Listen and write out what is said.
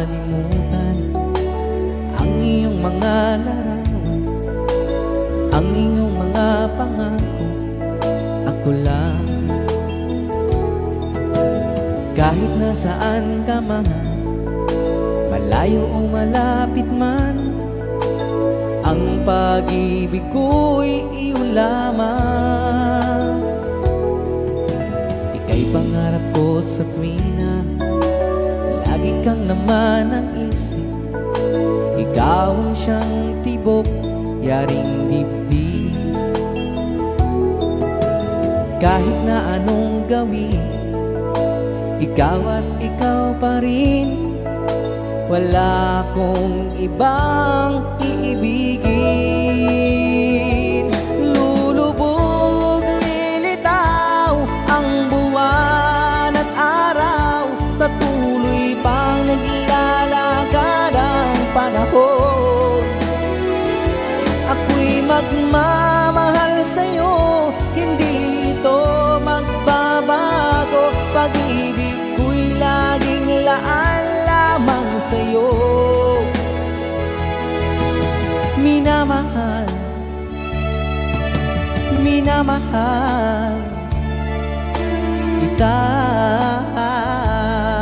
makalimutan ang iyong mga larawan, ang iyong mga pangako. Ako lang, kahit nasaan ka man, malayo o malapit man, ang pag-ibig ko'y iyong lamang. Ika'y pangarap ko sa tuwina, lagi kang laman ng isip. Ikaw ang siyang tibok, yaring dibdib. Kahit na anong gawin, ikaw at ikaw pa rin. Wala akong ibang iibigin. Lulubog, lilitaw ang buwan at araw, patuloy pang naglalakad ang panahon. Ako'y magmamahal sa'yo, hindi ito magbabago. Pag-ibig ko'y laging laan lamang sa'yo. Minamahal, minamahal kita.